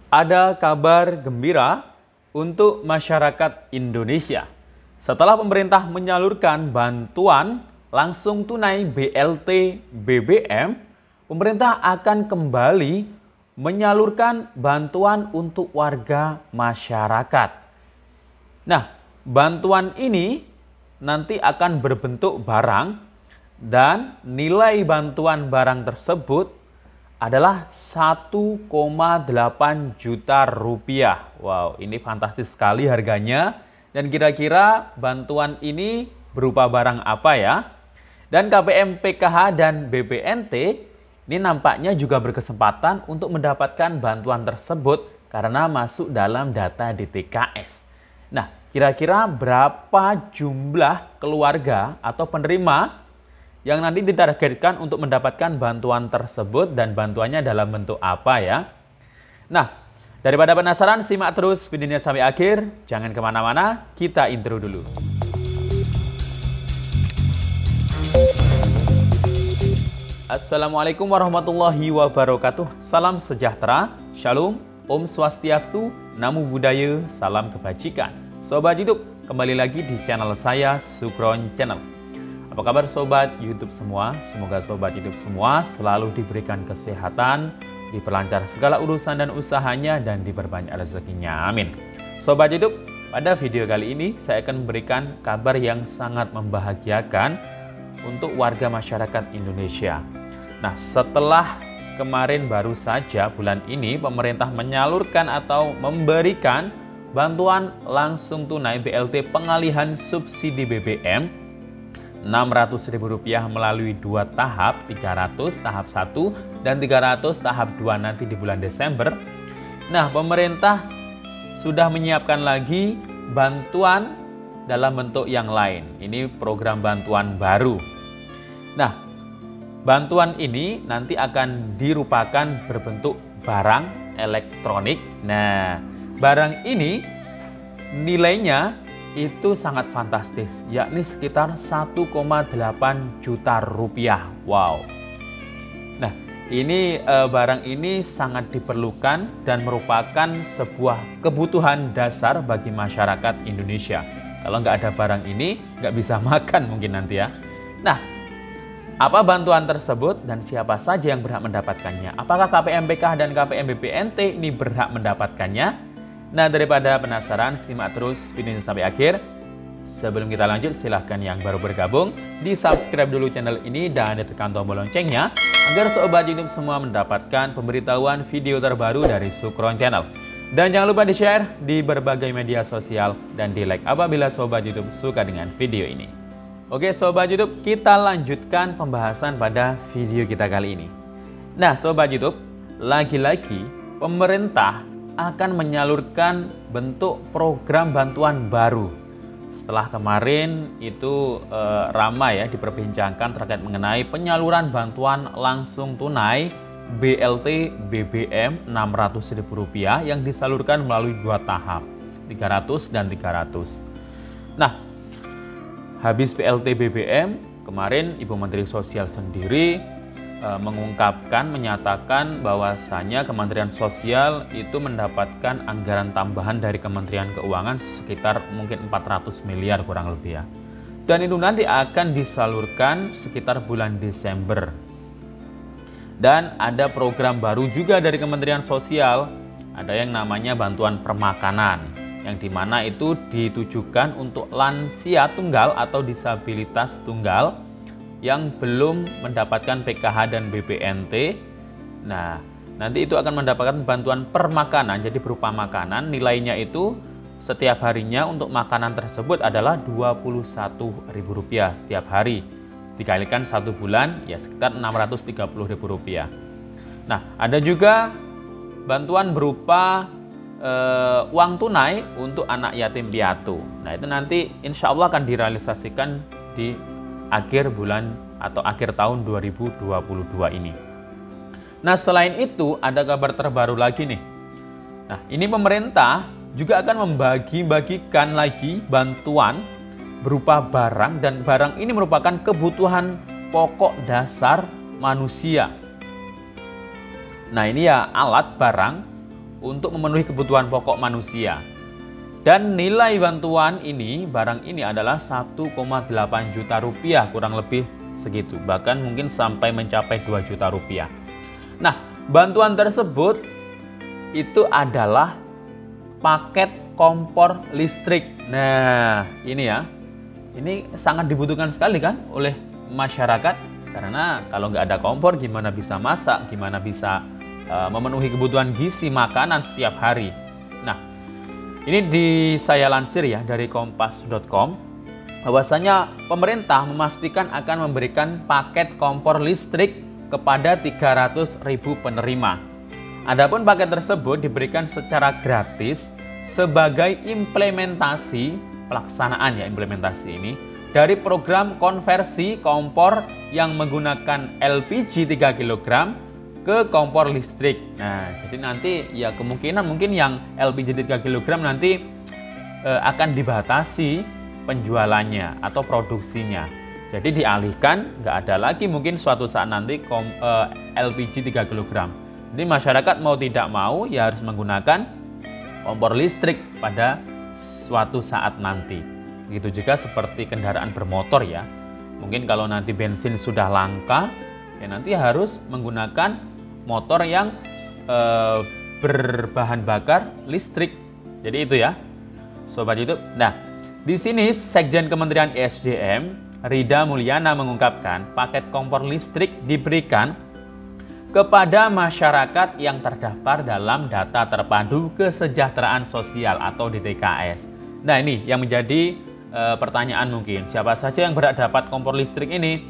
Ada kabar gembira untuk masyarakat Indonesia. Setelah pemerintah menyalurkan bantuan langsung tunai BLT BBM, pemerintah akan kembali menyalurkan bantuan untuk warga masyarakat. Nah, bantuan ini nanti akan berbentuk barang dan nilai bantuan barang tersebut adalah 1,8 juta rupiah. Wow, ini fantastis sekali harganya. Dan kira-kira bantuan ini berupa barang apa ya? Dan KPM PKH dan BPNT ini nampaknya juga berkesempatan untuk mendapatkan bantuan tersebut karena masuk dalam data DTKS. Nah, kira-kira berapa jumlah keluarga atau penerima yang nanti ditargetkan untuk mendapatkan bantuan tersebut dan bantuannya dalam bentuk apa ya? Nah, daripada penasaran, simak terus videonya sampai akhir. Jangan kemana-mana, kita intro dulu. Assalamualaikum warahmatullahi wabarakatuh. Salam sejahtera, shalom, om swastiastu, namo buddhaya, salam kebajikan. Sobat YouTube, kembali lagi di channel saya, Sukron Channel. Apa kabar Sobat YouTube semua? Semoga Sobat YouTube semua selalu diberikan kesehatan, diperlancar segala urusan dan usahanya, dan diperbanyak rezekinya. Amin. Sobat YouTube, pada video kali ini saya akan memberikan kabar yang sangat membahagiakan untuk warga masyarakat Indonesia. Nah, setelah kemarin baru saja bulan ini pemerintah menyalurkan atau memberikan bantuan langsung tunai BLT pengalihan subsidi BBM Rp600.000 melalui 2 tahap, 300 tahap 1 dan 300 tahap 2 nanti di bulan Desember. Nah, pemerintah sudah menyiapkan lagi bantuan dalam bentuk yang lain. Ini program bantuan baru. Nah, bantuan ini nanti akan dirupakan berbentuk barang elektronik. Nah, barang ini nilainya itu sangat fantastis, yakni sekitar 1,8 juta rupiah. Wow. Nah, ini barang ini sangat diperlukan dan merupakan sebuah kebutuhan dasar bagi masyarakat Indonesia. Kalau nggak ada barang ini, nggak bisa makan mungkin nanti ya. Nah, apa bantuan tersebut dan siapa saja yang berhak mendapatkannya? Apakah KPM PKH dan KPM BPNT ini berhak mendapatkannya? Nah, daripada penasaran, simak terus videonya sampai akhir. Sebelum kita lanjut, silahkan yang baru bergabung, di-subscribe dulu channel ini dan ditekan tombol loncengnya, agar Sobat YouTube semua mendapatkan pemberitahuan video terbaru dari Sukron Channel. Dan jangan lupa di-share di berbagai media sosial dan di-like apabila Sobat YouTube suka dengan video ini. Oke Sobat YouTube, kita lanjutkan pembahasan pada video kita kali ini. Nah Sobat YouTube, lagi-lagi pemerintah akan menyalurkan bentuk program bantuan baru. Setelah kemarin itu ramai ya diperbincangkan terkait mengenai penyaluran bantuan langsung tunai BLT BBM Rp600.000 yang disalurkan melalui 2 tahap, 300 dan 300. Nah, habis BLT BBM, kemarin Ibu Menteri Sosial sendiri menyatakan bahwasanya Kementerian Sosial itu mendapatkan anggaran tambahan dari Kementerian Keuangan sekitar mungkin 400 miliar kurang lebih ya. Dan itu nanti akan disalurkan sekitar bulan Desember. Dan ada program baru juga dari Kementerian Sosial, ada yang namanya bantuan permakanan, yang dimana itu ditujukan untuk lansia tunggal atau disabilitas tunggal yang belum mendapatkan PKH dan BPNT. Nah, nanti itu akan mendapatkan bantuan permakanan, jadi berupa makanan, nilainya itu setiap harinya untuk makanan tersebut adalah Rp21.000 setiap hari. Dikalikan 1 bulan, ya sekitar Rp630.000. Nah, ada juga bantuan berupa uang tunai untuk anak yatim piatu. Nah, itu nanti insya Allah akan direalisasikan di akhir bulan atau akhir tahun 2022 ini. Nah, selain itu ada kabar terbaru lagi nih. Nah, ini pemerintah juga akan membagi-bagikan lagi bantuan berupa barang, dan barang ini merupakan kebutuhan pokok dasar manusia. Nah, ini ya alat barang untuk memenuhi kebutuhan pokok manusia. Dan nilai bantuan ini, barang ini adalah 1,8 juta rupiah, kurang lebih segitu. Bahkan mungkin sampai mencapai 2 juta rupiah. Nah, bantuan tersebut itu adalah paket kompor listrik. Nah, ini ya. Ini sangat dibutuhkan sekali kan oleh masyarakat. Karena kalau nggak ada kompor, gimana bisa masak, gimana bisa memenuhi kebutuhan gizi makanan setiap hari. Nah, ini saya lansir ya dari kompas.com, bahwasanya pemerintah memastikan akan memberikan paket kompor listrik kepada 300.000 penerima. Adapun paket tersebut diberikan secara gratis sebagai implementasi pelaksanaan ya implementasi ini dari program konversi kompor yang menggunakan LPG 3 kg ke kompor listrik. Nah, jadi nanti ya kemungkinan mungkin yang LPG 3 kg nanti akan dibatasi penjualannya atau produksinya. Jadi dialihkan, nggak ada lagi mungkin suatu saat nanti LPG 3 kg. Jadi masyarakat mau tidak mau ya harus menggunakan kompor listrik pada suatu saat nanti. Begitu juga seperti kendaraan bermotor ya. Mungkin kalau nanti bensin sudah langka, ya nanti harus menggunakan motor yang berbahan bakar listrik. Jadi itu ya, Sobat YouTube. Nah, di sini Sekjen Kementerian ESDM, Rida Mulyana mengungkapkan paket kompor listrik diberikan kepada masyarakat yang terdaftar dalam Data Terpadu Kesejahteraan Sosial atau DTKS. Nah, ini yang menjadi pertanyaan mungkin, siapa saja yang berhak dapat kompor listrik ini?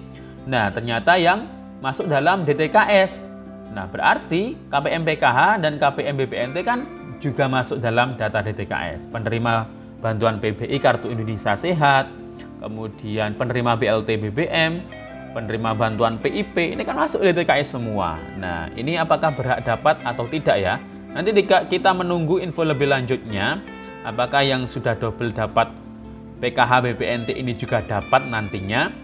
Nah, ternyata yang masuk dalam DTKS. Nah, berarti KPM PKH dan KPM BPNT kan juga masuk dalam data DTKS. Penerima bantuan PBI Kartu Indonesia Sehat, kemudian penerima BLT BBM, penerima bantuan PIP, ini kan masuk DTKS semua. Nah, ini apakah berhak dapat atau tidak ya? Nanti kita menunggu info lebih lanjutnya, apakah yang sudah double dapat PKH BPNT ini juga dapat nantinya,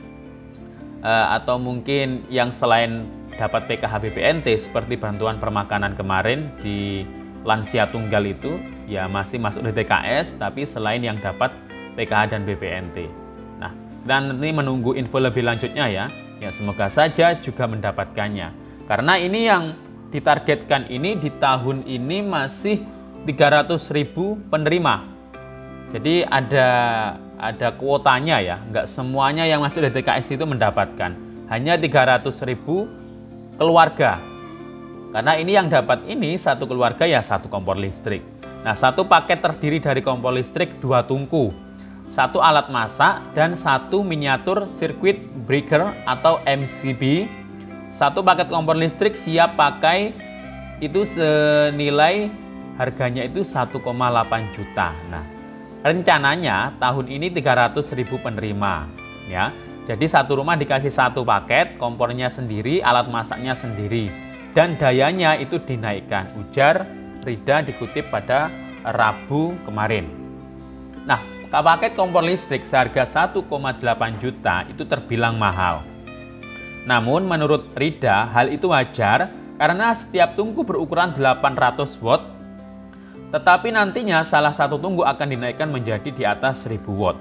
atau mungkin yang selain dapat PKH BPNT seperti bantuan permakanan kemarin di lansia tunggal itu ya masih masuk DTKS, tapi selain yang dapat PKH dan BPNT. Nah, dan nanti menunggu info lebih lanjutnya ya. Ya semoga saja juga mendapatkannya. Karena ini yang ditargetkan ini di tahun ini masih 300.000 penerima. Jadi ada kuotanya ya, nggak semuanya yang masuk DTKS itu mendapatkan. Hanya 300.000 keluarga. Karena ini yang dapat ini satu keluarga ya satu kompor listrik. Nah, satu paket terdiri dari kompor listrik 2 tungku, 1 alat masak dan 1 miniatur circuit breaker atau MCB. 1 paket kompor listrik siap pakai itu senilai harganya itu 1,8 juta. Nah, rencananya tahun ini 300.000 penerima ya. Jadi satu rumah dikasih 1 paket, kompornya sendiri, alat masaknya sendiri, dan dayanya itu dinaikkan. Ujar Rida dikutip pada Rabu kemarin. Nah, paket kompor listrik seharga 1,8 juta itu terbilang mahal. Namun menurut Rida hal itu wajar karena setiap tungku berukuran 800 watt, tetapi nantinya salah satu tungku akan dinaikkan menjadi di atas 1000 watt.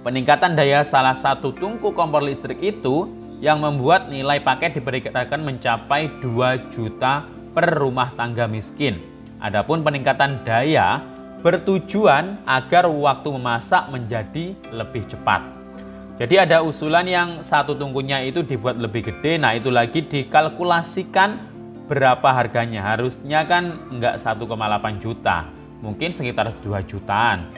Peningkatan daya salah satu tungku kompor listrik itu yang membuat nilai paket diperkirakan mencapai 2 juta per rumah tangga miskin. Adapun peningkatan daya bertujuan agar waktu memasak menjadi lebih cepat. Jadi ada usulan yang satu tungkunya itu dibuat lebih gede. Nah, itu lagi dikalkulasikan berapa harganya. Harusnya kan enggak 1,8 juta, mungkin sekitar 2 jutaan.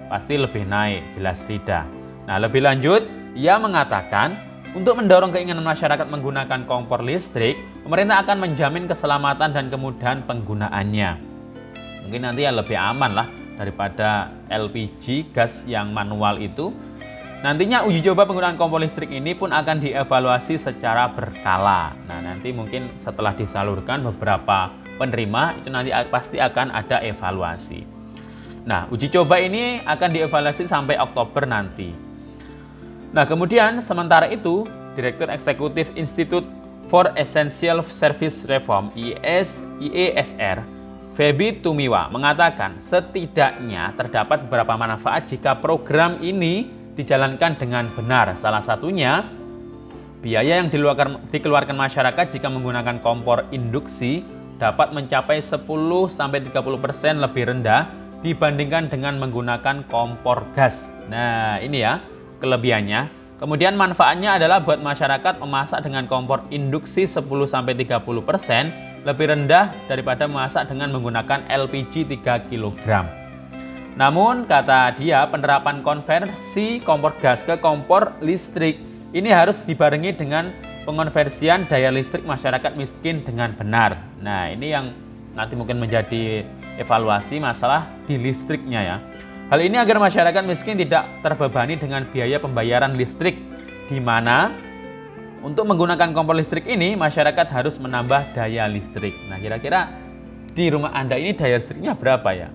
Pasti lebih naik, jelas tidak. Nah, lebih lanjut, ia mengatakan untuk mendorong keinginan masyarakat menggunakan kompor listrik, pemerintah akan menjamin keselamatan dan kemudahan penggunaannya. Mungkin nanti ya lebih aman lah daripada LPG gas yang manual itu. Nantinya uji coba penggunaan kompor listrik ini pun akan dievaluasi secara berkala. Nah, nanti mungkin setelah disalurkan beberapa penerima, itu nanti pasti akan ada evaluasi. Nah, uji coba ini akan dievaluasi sampai Oktober nanti. Nah, kemudian sementara itu, Direktur Eksekutif Institute for Essential Service Reform (IESR), Feby Tumiwa mengatakan setidaknya terdapat beberapa manfaat jika program ini dijalankan dengan benar. Salah satunya, biaya yang dikeluarkan masyarakat jika menggunakan kompor induksi dapat mencapai 10-30% lebih rendah dibandingkan dengan menggunakan kompor gas. Nah, ini ya kelebihannya. Kemudian manfaatnya adalah buat masyarakat memasak dengan kompor induksi 10-30% lebih rendah daripada memasak dengan menggunakan LPG 3 kg. Namun, kata dia, penerapan konversi kompor gas ke kompor listrik ini harus dibarengi dengan pengonversian daya listrik masyarakat miskin dengan benar. Nah, ini yang nanti mungkin menjadi evaluasi masalah di listriknya ya. Hal ini agar masyarakat miskin tidak terbebani dengan biaya pembayaran listrik, di mana untuk menggunakan kompor listrik ini, masyarakat harus menambah daya listrik. Nah, kira-kira di rumah Anda ini daya listriknya berapa ya?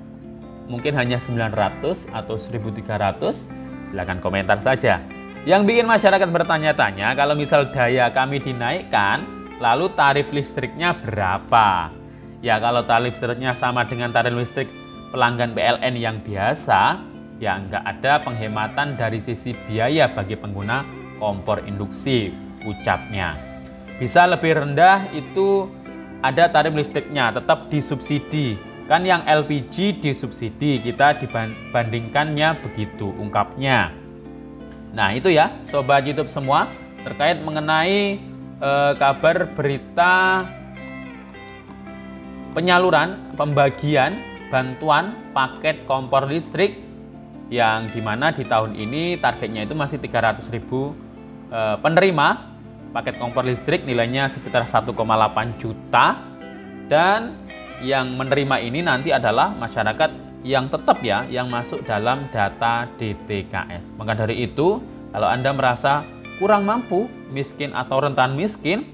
Mungkin hanya 900 atau 1300? Silahkan komentar saja. Yang bikin masyarakat bertanya-tanya, kalau misal daya kami dinaikkan, lalu tarif listriknya berapa? Ya, kalau tarif listriknya sama dengan tarif listrik pelanggan PLN yang biasa, ya nggak ada penghematan dari sisi biaya bagi pengguna kompor induksi. Ucapnya bisa lebih rendah, itu ada tarif listriknya tetap disubsidi, kan yang LPG disubsidi, kita dibandingkannya begitu, ungkapnya. Nah, itu ya sobat YouTube semua terkait mengenai kabar berita penyaluran pembagian bantuan paket kompor listrik yang dimana di tahun ini targetnya itu masih 300.000 penerima paket kompor listrik, nilainya sekitar 1,8 juta, dan yang menerima ini nanti adalah masyarakat yang tetap ya, yang masuk dalam data DTKS. Maka dari itu, kalau Anda merasa kurang mampu, miskin atau rentan miskin,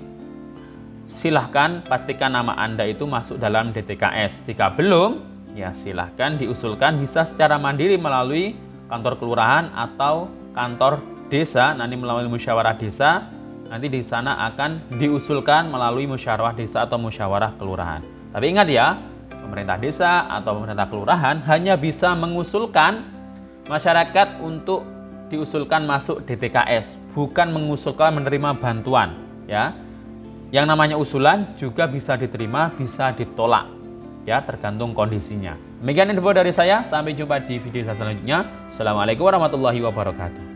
silahkan pastikan nama Anda itu masuk dalam DTKS. Jika belum, ya silahkan diusulkan, bisa secara mandiri melalui kantor kelurahan atau kantor desa, nanti melalui musyawarah desa. Nanti di sana akan diusulkan melalui musyawarah desa atau musyawarah kelurahan. Tapi ingat ya, pemerintah desa atau pemerintah kelurahan hanya bisa mengusulkan masyarakat untuk diusulkan masuk DTKS, bukan mengusulkan menerima bantuan ya. Yang namanya usulan juga bisa diterima, bisa ditolak ya, tergantung kondisinya. Demikian info dari saya, sampai jumpa di video selanjutnya. Assalamualaikum warahmatullahi wabarakatuh.